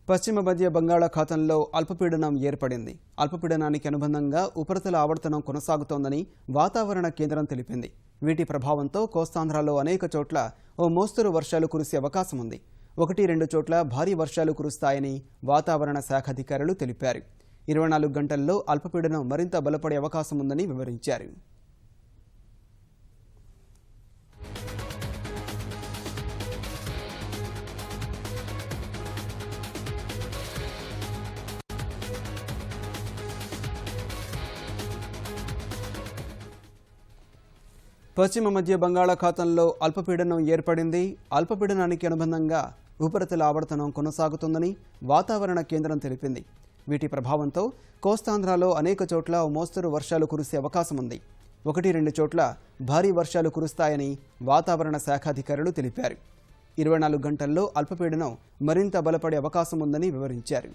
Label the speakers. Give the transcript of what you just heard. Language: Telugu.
Speaker 1: పశ్చిమ మధ్య బంగాళాఖాతంలో అల్పపీడనం ఏర్పడింది. అల్పపీడనానికి అనుబంధంగా ఉపరితల ఆవర్తనం కొనసాగుతోందని వాతావరణ కేంద్రం తెలిపింది. వీటి ప్రభావంతో కోస్తాంధ్రలో అనేక చోట్ల ఓ మోస్తరు వర్షాలు కురిసే అవకాశం ఉంది. 1-2 చోట్ల భారీ వర్షాలు కురుస్తాయని వాతావరణ శాఖ అధికారులు తెలిపారు. 24 గంటల్లో అల్పపీడనం మరింత బలపడే అవకాశం ఉందని వివరించారు. పశ్చిమ మధ్య బంగాళాఖాతంలో అల్పపీడనం ఏర్పడింది. అల్పపీడనానికి అనుబంధంగా ఉపరితల ఆవర్తనం కొనసాగుతుందని వాతావరణ కేంద్రం తెలిపింది. వీటి ప్రభావంతో కోస్తాంధ్రలో అనేక చోట్ల మోస్తరు వర్షాలు కురిసే అవకాశం ఉంది. 1-2 చోట్ల భారీ వర్షాలు కురుస్తాయని వాతావరణ శాఖ అధికారులు తెలిపారు. 24 గంటల్లో అల్పపీడనం మరింత బలపడే అవకాశం ఉందని వివరించారు.